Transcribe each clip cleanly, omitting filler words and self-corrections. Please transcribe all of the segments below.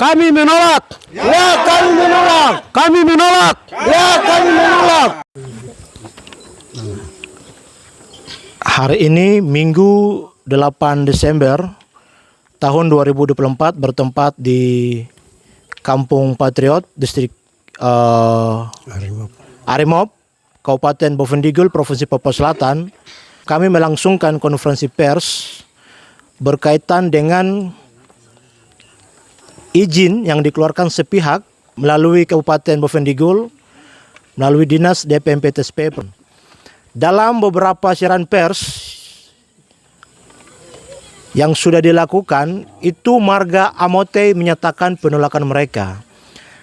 Kami menolak. Ya, kami menolak. Kami menolak. Ya, kami menolak. Hari ini Minggu 8 Desember tahun 2024 bertempat di Kampung Patriot, distrik Arimop, Kabupaten Bovendigul, Provinsi Papua Selatan. Kami melangsungkan konferensi pers berkaitan dengan izin yang dikeluarkan sepihak melalui Kabupaten Bovendigul, melalui Dinas DPMPTSP. Dalam beberapa siaran pers yang sudah dilakukan, itu Marga Amote menyatakan penolakan mereka.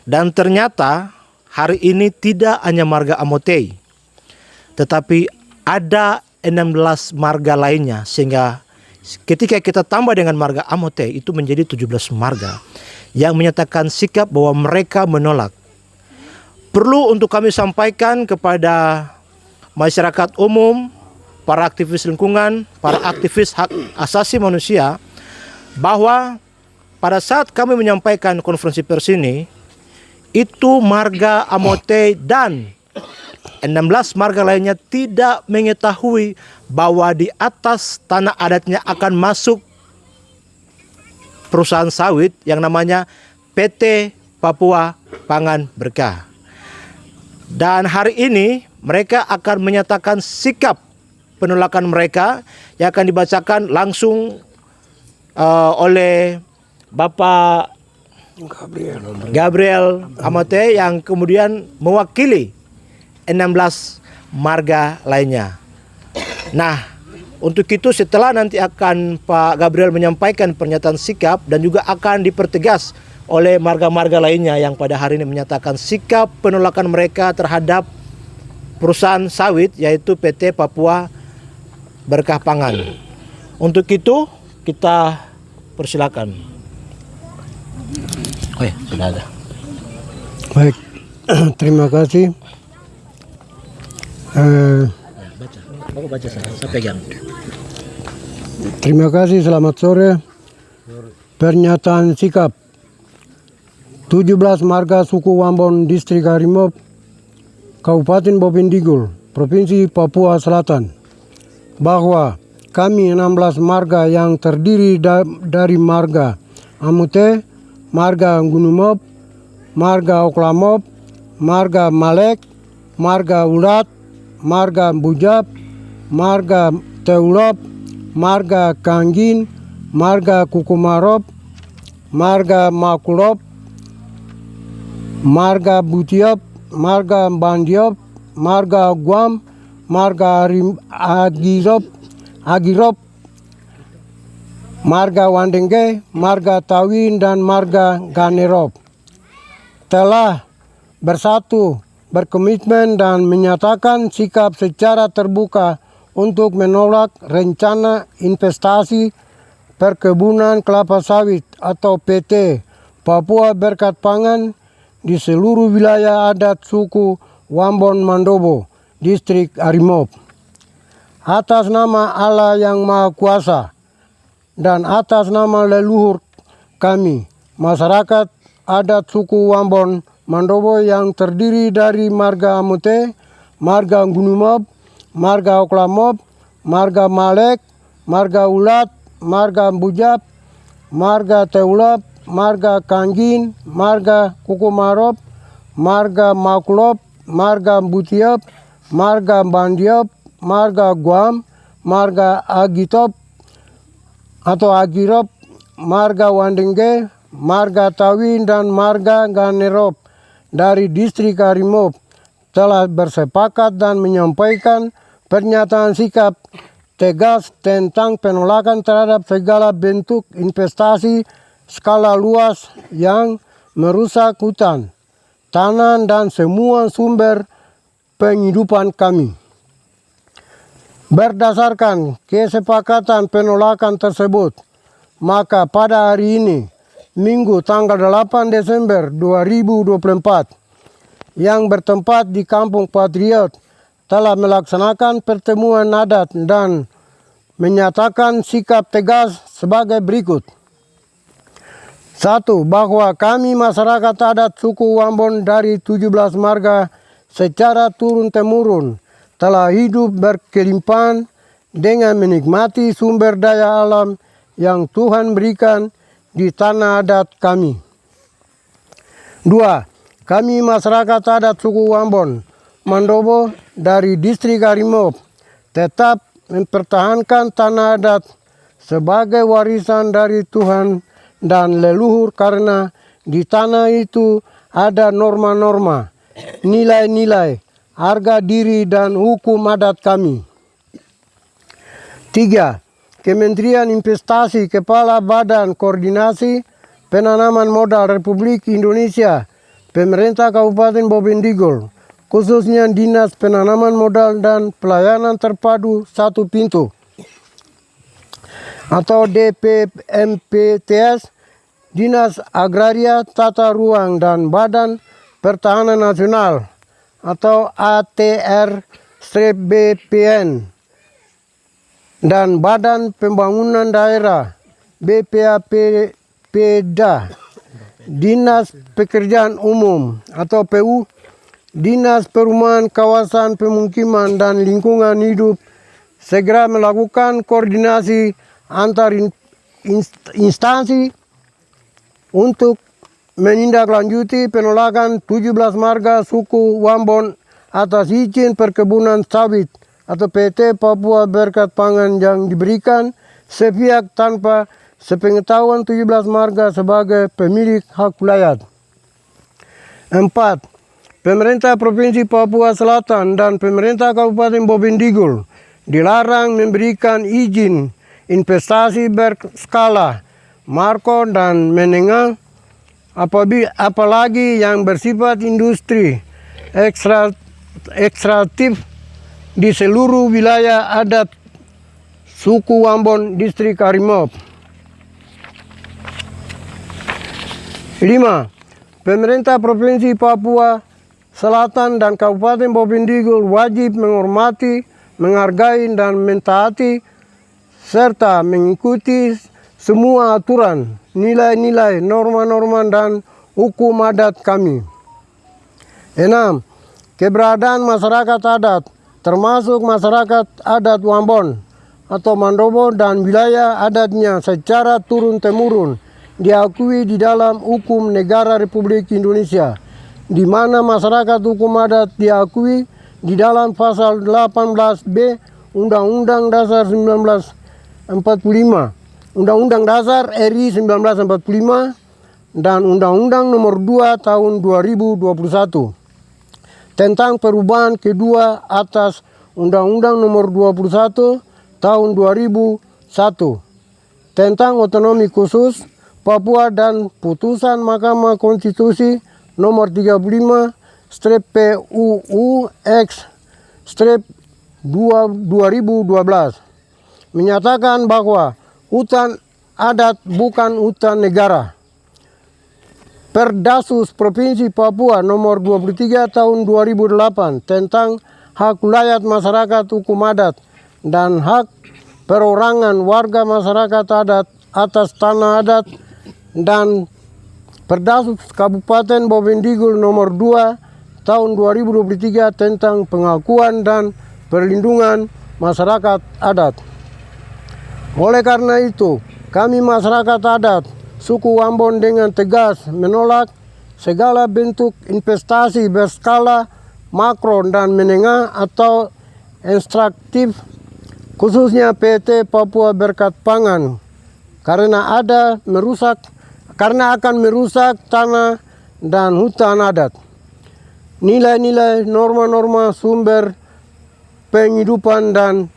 Dan ternyata hari ini tidak hanya Marga Amote, tetapi ada 16 marga lainnya, sehingga ketika kita tambah dengan Marga Amote itu menjadi 17 marga yang menyatakan sikap bahwa mereka menolak. Perlu untuk kami sampaikan kepada masyarakat umum, para aktivis lingkungan, para aktivis hak asasi manusia, bahwa pada saat kami menyampaikan konferensi pers ini, itu Marga Amote dan 16 marga lainnya tidak mengetahui bahwa di atas tanah adatnya akan masuk perusahaan sawit yang namanya PT Papua Pangan Berkah. Dan hari ini mereka akan menyatakan sikap penolakan mereka yang akan dibacakan langsung oleh Bapak Gabriel Amote yang kemudian mewakili 16 marga lainnya. Nah, untuk itu setelah nanti akan Pak Gabriel menyampaikan pernyataan sikap dan juga akan dipertegas oleh marga-marga lainnya yang pada hari ini menyatakan sikap penolakan mereka terhadap perusahaan sawit yaitu PT Papua Berkah Pangan. Untuk itu kita persilakan. Oh ya, sudah ada. Baik, terima kasih. Baca saya pegang. Terima kasih, selamat sore. Pernyataan sikap 17 marga suku Wambon Distrik Arimop, Kabupaten Bovendigul, Provinsi Papua Selatan, bahwa kami 16 marga yang terdiri dari Marga Amote, Marga Gunumop, Marga Oklamop, Marga Malek, Marga Ulat, Marga Bujap, Marga Teulop, Marga Kanggin, Marga Kukumarop, Marga Makulop, Marga Butiop, Marga Bandiop, Marga Guam, Marga Agirop, Marga Wandenge, Marga Tawin, dan Marga Ganerop telah bersatu, berkomitmen dan menyatakan sikap secara terbuka untuk menolak rencana investasi perkebunan kelapa sawit atau PT Papua Berkat Pangan di seluruh wilayah adat suku Wambon Mandobo, Distrik Arimop. Atas nama Allah yang Maha Kuasa dan atas nama leluhur kami, masyarakat adat suku Wambon Mandobo yang terdiri dari Marga Amote, Marga Gunumop, Marga Oklamop, Marga Malek, Marga Ulat, Marga Bujap, Marga Teulop, Marga Kanggin, Marga Kukumarop, Marga Makulop, Marga Butiop, Marga Bandiop, Marga Guam, Marga Agitop atau Agirop, Marga Wandenge, Marga Tawin, dan Marga Ganerop dari Distrik Arimop telah bersepakat dan menyampaikan pernyataan sikap tegas tentang penolakan terhadap segala bentuk investasi skala luas yang merusak hutan, tanah, dan semua sumber penghidupan kami. Berdasarkan kesepakatan penolakan tersebut, maka pada hari ini, Minggu tanggal 8 Desember 2024, yang bertempat di Kampung Patriot, telah melaksanakan pertemuan adat dan menyatakan sikap tegas sebagai berikut. Satu, bahwa kami masyarakat adat suku Wambon dari 17 marga secara turun-temurun telah hidup berkelimpahan dengan menikmati sumber daya alam yang Tuhan berikan di tanah adat kami. Dua, kami masyarakat adat suku Wambon Mandobo dari distrik Harimau tetap mempertahankan tanah adat sebagai warisan dari Tuhan dan leluhur, karena di tanah itu ada norma-norma, nilai-nilai, harga diri dan hukum adat kami. Tiga, Kementerian Investasi Kepala Badan Koordinasi Penanaman Modal Republik Indonesia, Pemerintah Kabupaten Bovendigul, khususnya Dinas Penanaman Modal dan Pelayanan Terpadu Satu Pintu atau DPMPTS, Dinas Agraria Tata Ruang dan Badan Pertahanan Nasional atau ATR-BPN, dan Badan Pembangunan Daerah BPAPPDA, Dinas Pekerjaan Umum atau PU, Dinas Perumahan Kawasan Pemukiman dan Lingkungan Hidup segera melakukan koordinasi antar instansi untuk menindaklanjuti penolakan 17 marga suku Wambon atas izin perkebunan sawit atau PT Papua Berkat Pangan yang diberikan sepihak tanpa sepengetahuan 17 marga sebagai pemilik hak wilayah. 4. Pemerintah Provinsi Papua Selatan dan Pemerintah Kabupaten Bovendigul dilarang memberikan izin investasi berskala makro dan menengah, apalagi yang bersifat industri ekstraktif di seluruh wilayah adat suku Wambon distrik Harimau. 5. Pemerintah Provinsi Papua Selatan dan Kabupaten Bovendigul wajib menghormati, menghargai dan mentaati serta mengikuti semua aturan, nilai-nilai, norma-norma dan hukum adat kami. 6. Keberadaan masyarakat adat, termasuk masyarakat adat Wambon atau Mandobo dan wilayah adatnya secara turun-temurun, diakui di dalam hukum negara Republik Indonesia, di mana masyarakat hukum adat diakui di dalam pasal 18B Undang-Undang Dasar 1945, Undang-Undang Dasar RI 1945, dan Undang-Undang Nomor 2 Tahun 2021 tentang perubahan kedua atas Undang-Undang Nomor 21 Tahun 2001 tentang otonomi khusus Papua dan putusan Mahkamah Konstitusi Nomor 35/PUU/2012 menyatakan bahwa hutan adat bukan hutan negara. Perdasus Provinsi Papua Nomor 23 Tahun 2008 tentang hak wilayah masyarakat hukum adat dan hak perorangan warga masyarakat adat atas tanah adat, dan Perdasus Kabupaten Bovendigul Nomor 2 Tahun 2023 tentang pengakuan dan perlindungan masyarakat adat. Oleh karena itu, kami masyarakat adat suku Wambon dengan tegas menolak segala bentuk investasi berskala makro dan menengah atau ekstraktif, khususnya PT Papua Berkat Pangan, karena akan merusak tanah dan hutan adat, nilai-nilai, norma-norma sumber penghidupan dan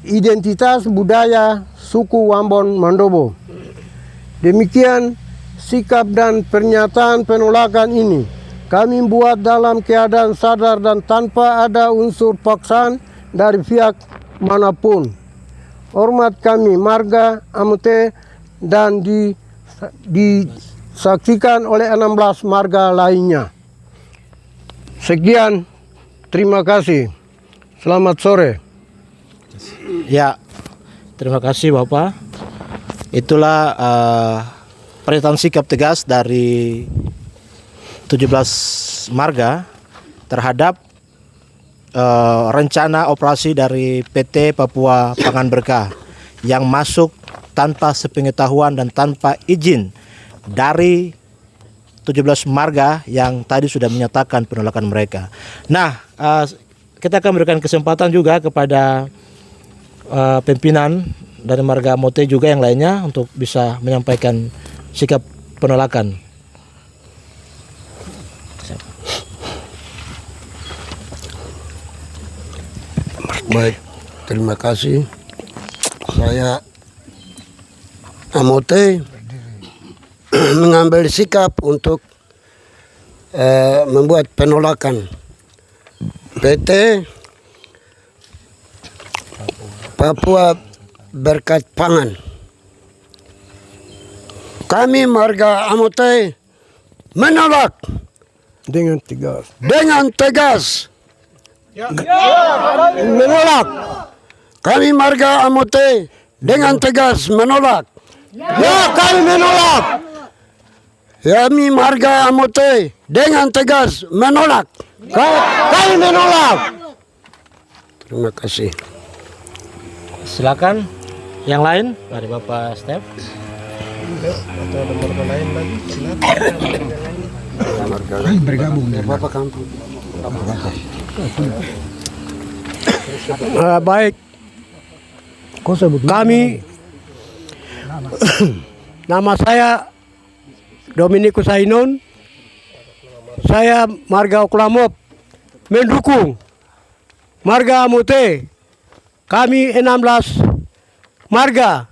identitas budaya suku Wambon Mandobo. Demikian sikap dan pernyataan penolakan ini kami buat dalam keadaan sadar dan tanpa ada unsur paksaan dari pihak manapun. Hormat kami marga Amote dan disaksikan oleh 16 marga lainnya. Sekian, terima kasih. Selamat sore. Ya, terima kasih Bapak. Itulah pernyataan sikap tegas dari 17 marga terhadap rencana operasi dari PT Papua Pangan Berkah yang masuk tanpa sepengetahuan dan tanpa izin dari 17 marga yang tadi sudah menyatakan penolakan mereka. Nah, kita akan memberikan kesempatan juga kepada pimpinan dari marga Amote juga yang lainnya untuk bisa menyampaikan sikap penolakan. Baik, terima kasih. Saya Amote mengambil sikap untuk membuat penolakan PT Papua Berkat Pangan. Kami marga Amote menolak dengan tegas. Menolak. Kami marga Amote dengan tegas menolak. Ya, kami menolak. Kami marga Amote dengan tegas menolak. Kami menolak. Terima kasih. Silakan yang lain dari Bapak Stef. Atau ada marga lain lagi? Silakan. Marga lain bergabung dengan Bapak Kampung. Baik. Kami nama saya Dominikus Ainun. Saya marga Oklamop mendukung marga Amote. Kami 16 marga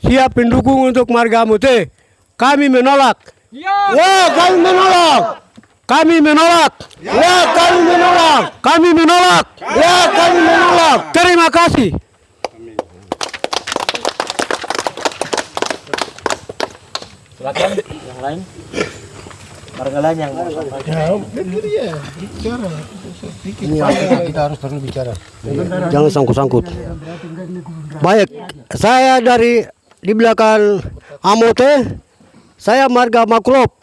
siap mendukung untuk marga Amote. Kami menolak. Ya, kami menolak. Kami menolak. Ya, kami menolak. Kami menolak. Ya, kami menolak. Terima kasih. Silakan yang lain. Marga lain yang mau sampaikan. Kita harus terus bicara. Jangan sangkut-sangkut. Baik, saya dari di belakang Amote. Saya marga Maklop.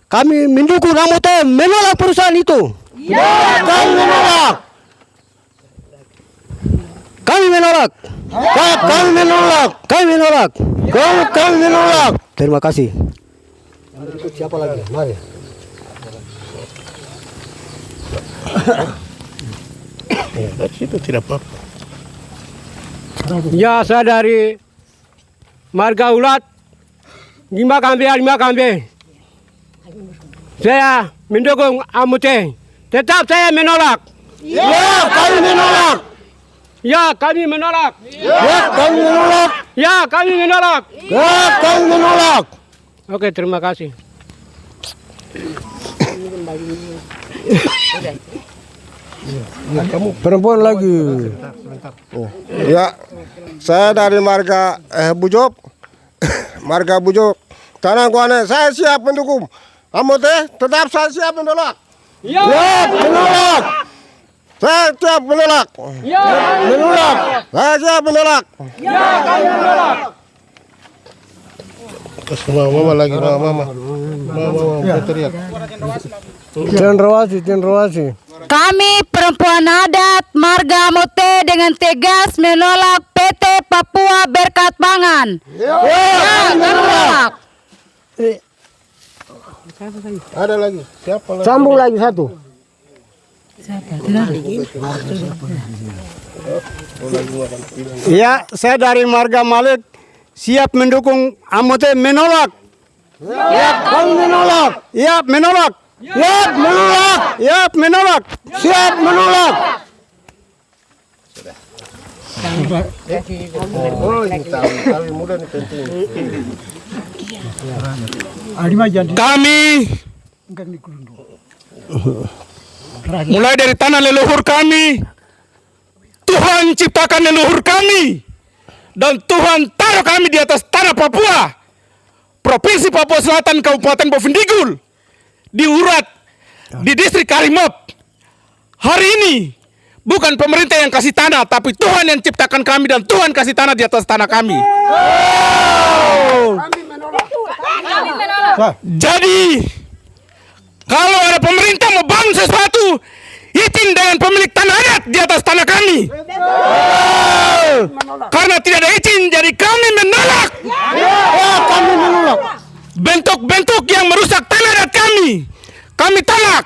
Kami mendukung Amote menolak perusahaan itu. Ya, kami menolak. Kami menolak. Ya, kami menolak. Kami menolak. Kami menolak. Terima kasih. Siapa lagi? Mari. Dari situ tidak apa-apa. Ya, saya dari marga Ulat. 5 kambing. Saya mendukung Amote. Tetap saya menolak. Ya, kami menolak. Ya, kami menolak. Ya, kami menolak. Ya, kami menolak. Ya, kami menolak. Oke, terima kasih. Perempuan lagi. Ya, saya dari marga Bujok. Marga Bujok. Tanah Kuane, saya siap mendukung. Amote, tetap saya siap menolak. Ya, Menolak. Saya siap menolak. ya, Menolak. Saya siap menolak. ya, kami menolak. Mama lagi, mama teriak. Cenderawasi. Kami perempuan adat marga Amote dengan tegas menolak PT Papua Berkat Pangan. Ya, kami menolak. Ada lagi. Siapa lagi? Sambung lagi satu. Ya, saya dari marga Malik siap mendukung Amote menolak. Ya, kami menolak. Ya, menolak. Ya, menolak. Ya, menolak. Siap menolak. Kami muda nih penting. Kami mulai dari tanah leluhur kami, Tuhan ciptakan leluhur kami, dan Tuhan taruh kami di atas tanah Papua, Provinsi Papua Selatan, Kabupaten Bovendigul, di Urat, di distrik Karimop. Hari ini bukan pemerintah yang kasih tanah, tapi Tuhan yang ciptakan kami dan Tuhan kasih tanah di atas tanah kami. Jadi kalau ada pemerintah mau bangun sesuatu, izin dengan pemilik tanah adat di atas tanah kami. Karena tidak ada izin, jadi kami menolak. Kami menolak. Bentuk-bentuk yang merusak tanah adat kami tolak.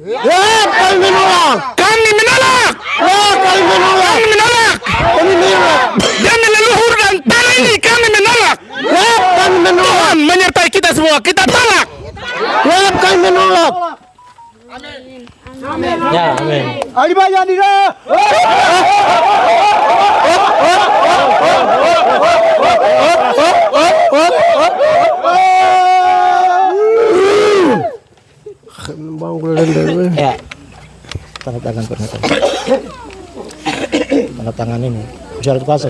Kami menolak. Kami menolak. Kami menolak. Kami menolak. Kami menolak. Demi leluhur dan tanah ini kami menolak. Kami menolak. Tuhan menyertai kita semua, kita tolak. Kami menolak. Ya, amin. Ali Bayan tidak. Ya. Tanda tangan pernyataan. Tanda tangan ini. Surat kuasa.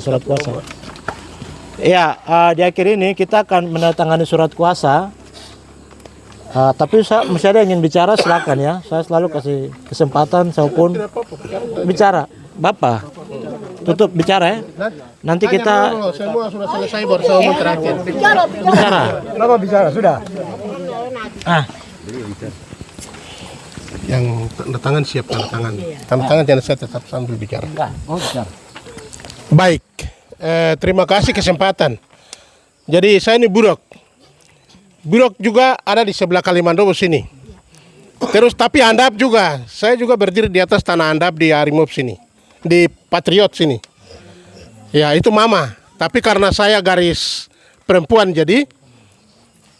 Ya, di akhir ini kita akan menandatangani surat kuasa. Tapi masih ada yang ingin bicara, silakan ya. Saya selalu kasih kesempatan siapapun bicara. Bapak, tutup bicara ya. Nanti kita Semua sudah selesai baru saya mau terakhir. bicara. Bapak bicara sudah. Yang tanda tangan siap tanda tangan. Tanda tangan jangan saya tetap sambil bicara. Baik, terima kasih kesempatan. Jadi saya ini Burok. Burok juga ada di sebelah Kalimandowo sini. Terus tapi handap juga. Saya juga berdiri di atas tanah handap di Harimop sini. Di Patriot sini. Ya itu mama. Tapi karena saya garis perempuan jadi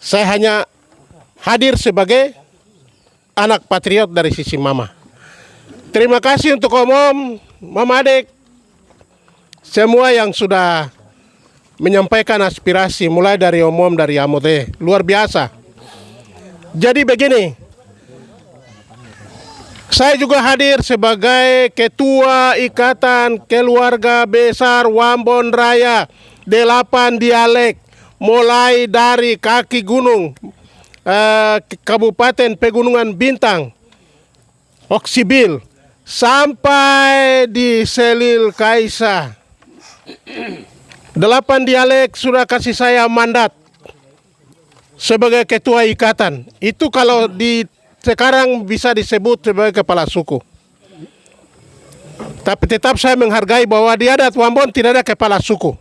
saya hanya hadir sebagai anak patriot dari sisi mama. Terima kasih untuk Om, Mama Adik, semua yang sudah menyampaikan aspirasi mulai dari Om dari Amote. Luar biasa. Jadi begini, saya juga hadir sebagai Ketua Ikatan Keluarga Besar Wambon Raya 8 dialek mulai dari kaki gunung Kabupaten Pegunungan Bintang, Oksibil, sampai di Selil Kaisa. 8 dialek sudah kasih saya mandat sebagai ketua ikatan. Itu kalau di sekarang bisa disebut sebagai kepala suku. Tapi tetap saya menghargai bahwa di adat Wambon tidak ada kepala suku.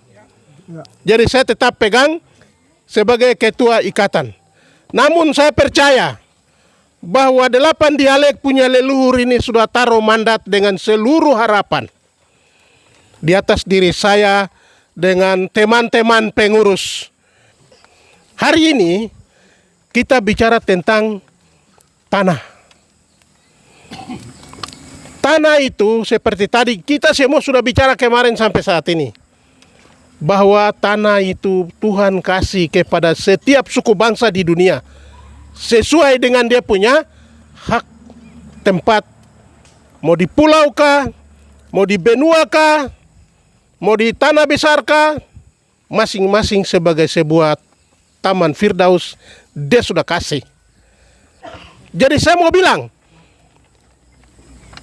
Jadi saya tetap pegang sebagai ketua ikatan. Namun saya percaya bahwa 8 dialek punya leluhur ini sudah taruh mandat dengan seluruh harapan di atas diri saya dengan teman-teman pengurus. Hari ini kita bicara tentang tanah. Tanah itu seperti tadi kita semua sudah bicara kemarin sampai saat ini. Bahwa tanah itu Tuhan kasih kepada setiap suku bangsa di dunia. Sesuai dengan dia punya hak tempat. Mau di pulau kah, mau di benua kah, mau di tanah besar kah, masing-masing sebagai sebuah taman Firdaus, dia sudah kasih. Jadi saya mau bilang,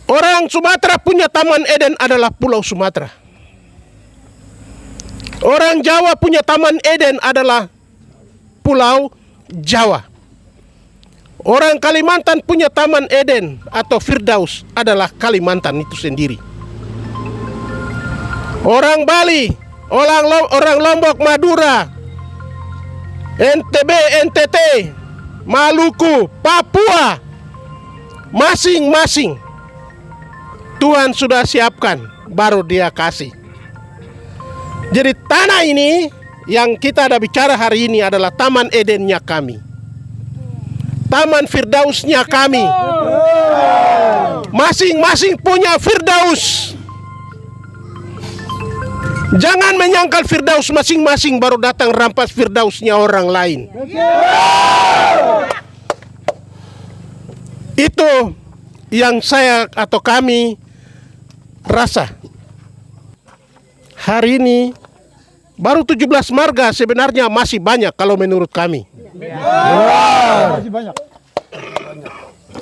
orang Sumatera punya Taman Eden adalah Pulau Sumatera. Orang Jawa punya Taman Eden adalah Pulau Jawa. Orang Kalimantan punya Taman Eden atau Firdaus adalah Kalimantan itu sendiri. Orang Bali, orang Lombok, Madura, NTB, NTT, Maluku, Papua, masing-masing Tuhan sudah siapkan, baru dia kasih. Jadi tanah ini yang kita ada bicara hari ini adalah Taman Edennya kami. Taman Firdausnya kami. Masing-masing punya Firdaus. Jangan menyangkal Firdaus masing-masing baru datang rampas Firdausnya orang lain. Itu yang saya atau kami rasa. Hari ini baru 17 marga sebenarnya masih banyak kalau menurut kami. Masih banyak.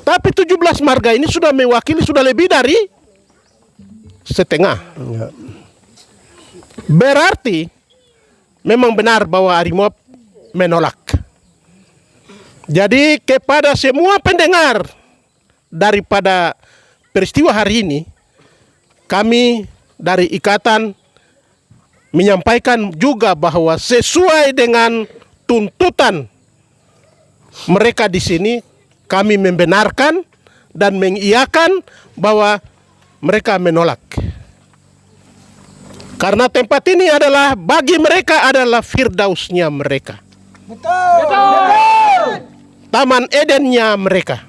Tapi 17 marga ini sudah mewakili sudah lebih dari setengah. Berarti memang benar bahwa Harimop menolak. Jadi kepada semua pendengar daripada peristiwa hari ini, kami dari Ikatan menyampaikan juga bahwa sesuai dengan tuntutan mereka di sini, kami membenarkan dan mengiyakan bahwa mereka menolak. Karena tempat ini adalah bagi mereka adalah firdausnya mereka. Taman Edennya mereka.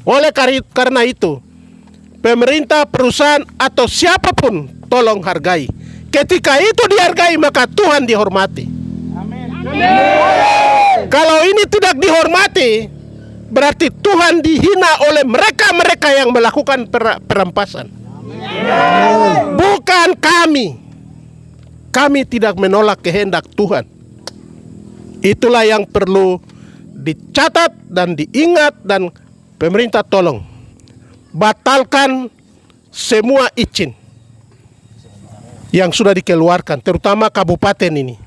Oleh karena itu, pemerintah, perusahaan atau siapapun tolong hargai. Ketika itu dihargai maka Tuhan dihormati. Kalau ini tidak dihormati, berarti Tuhan dihina oleh mereka-mereka yang melakukan perampasan. Bukan kami. Kami tidak menolak kehendak Tuhan. Itulah yang perlu dicatat dan diingat, dan pemerintah tolong batalkan semua izin yang sudah dikeluarkan, terutama kabupaten ini.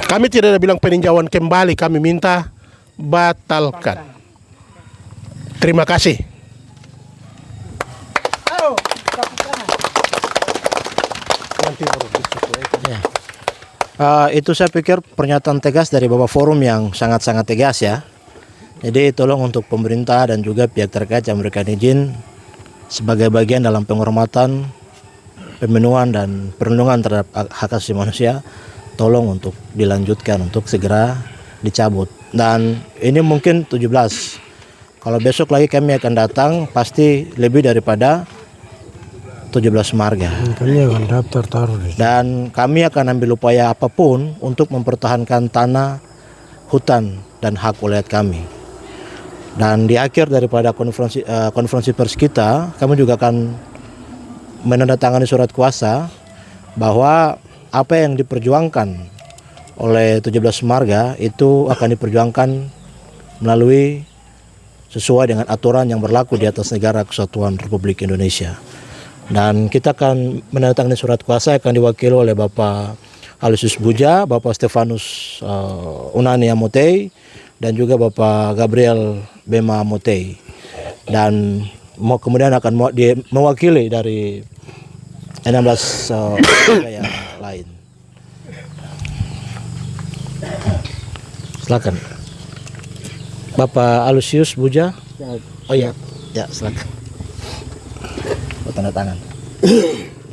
Kami tidak ada bilang peninjauan kembali, kami minta batalkan. Terima kasih. Itu saya pikir pernyataan tegas dari Bapak Forum yang sangat-sangat tegas ya. Jadi tolong untuk pemerintah dan juga pihak terkait yang memberikan izin sebagai bagian dalam penghormatan, pemenuhan dan perlindungan terhadap hak asasi manusia, tolong untuk dilanjutkan, untuk segera dicabut. Dan ini mungkin 17. Kalau besok lagi kami akan datang, pasti lebih daripada 17 marga. Kami akan daftar taruh di. Dan kami akan ambil upaya apapun untuk mempertahankan tanah, hutan, dan hak wilayah kami. Dan di akhir daripada konferensi pers kita, kami juga akan menandatangani surat kuasa bahwa apa yang diperjuangkan oleh 17 marga itu akan diperjuangkan melalui sesuai dengan aturan yang berlaku di atas negara kesatuan Republik Indonesia. Dan kita akan menandatangani surat kuasa akan diwakili oleh Bapak Aloysius Buja, Bapak Stefanus Unani Amotei, dan juga Bapak Gabriel Bema Amotei. Dan kemudian akan mewakili dari 16 yang lain. Silakan. Bapak Aloysius Buja. Oh iya, ya silakan. Bapak tanda tangan.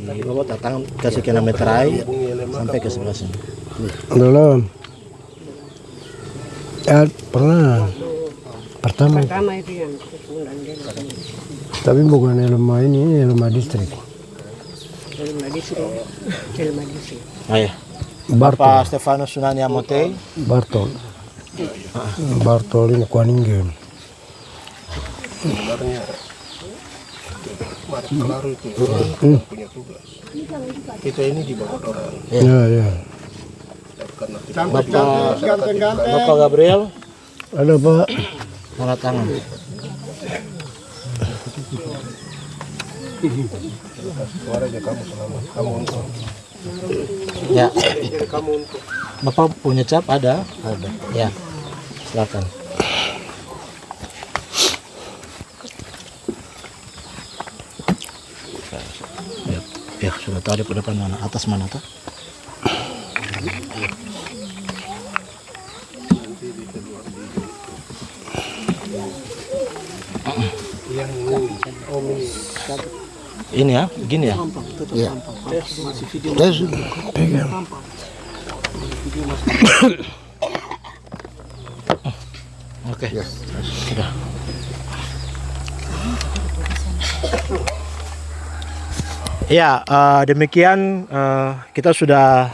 Bapak tanda tangan kasih ke meterai sampai ke sebelah sini. Belum. Ya, pernah. Pertama itu yang tapi bukan Elma ini, Elma distrik. Oh ya. Bartol. Bapak Stefanus Sunani Amotei. Bartol. Bartol ini Kuaningen. Punya tugas. Kita ini di bawah orang. Ya. Bapak Gabriel. Halo Pak. Tanda tangan. Suara aja kamu selamat. Kamu untuk. Ya. Kamu untuk. Bapak punya cap ada? Ada. Ya. Silakan. Ya, sudah tahu di depan mana, atas mana tuh? Ini ya, begini ya. Iya. Pegang. Oke. Sudah. Ya, demikian kita sudah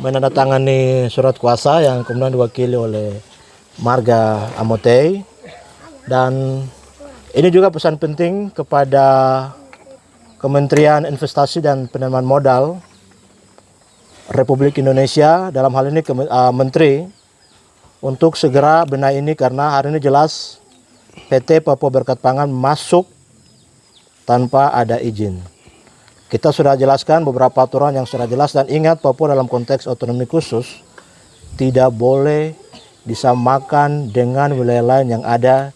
menandatangani surat kuasa yang kemudian diwakili oleh marga Amotei, dan ini juga pesan penting kepada Kementerian Investasi dan Penanaman Modal Republik Indonesia, dalam hal ini Menteri, untuk segera benahi ini karena hari ini jelas PT Papua Berkat Pangan masuk tanpa ada izin. Kita sudah jelaskan beberapa aturan yang sudah jelas, dan ingat Papua dalam konteks otonomi khusus tidak boleh disamakan dengan wilayah lain yang ada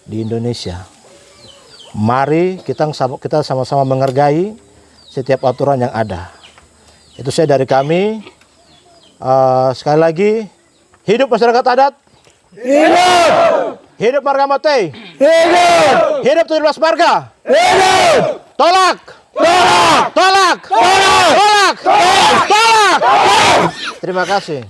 di Indonesia. Mari kita sama-sama menghargai setiap aturan yang ada. Itu saya dari kami. Sekali lagi, hidup masyarakat adat. Hidup! Hidup marga Amote. Hidup! Hidup 17 marga. Hidup! Tolak! Tolak! Tolak! Tolak! Tolak! Tolak! Terima kasih.